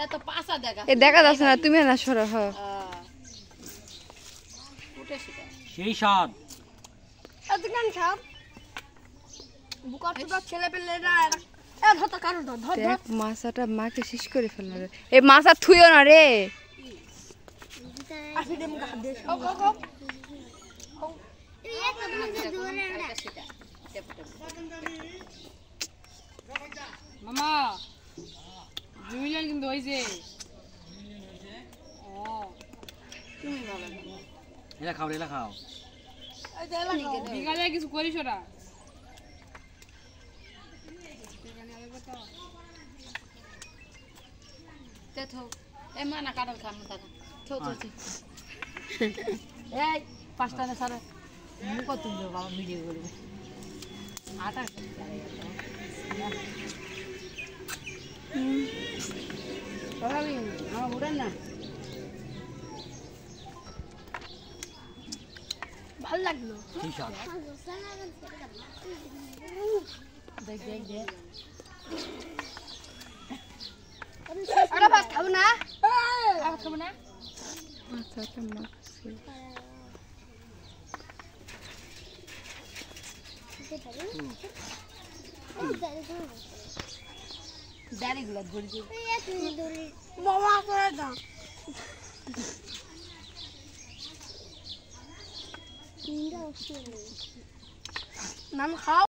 এত পাসা দেখা এ দেখা যাচ্ছে না তুমি না সরো হ উঠে সেটা সেই স্বাদ এতখান খাও বুকা টুকা ছেলে পেলেরা এ ধর কারণ ধর দেখ মাছটা মাকে শেষ করে ফেলল রে এই মাছা থুইও না রে আসি দেম গা দে খাও খাও খাও মামা 2 মিলিয়ন কিন্তু হইছে ও তুমি ভালো এলা খাও এই দেলা খাও বিকালে কিছু করিস ওরা তে থো এ মানা কাটল খাম দাদা থো থো এই পাঁচটা না সারা মুখ তুলবে বাবা ভিডিও করবে আটা আমার উড়েন না ভালো লাগলো সেই স্বাদ দেখ দেখ দেখ আরে ভাত খাবো না আর খাবো না মাছটা মাখছে দাড়ি গুলা ধরে দিও মামা করে দাও নাম খাও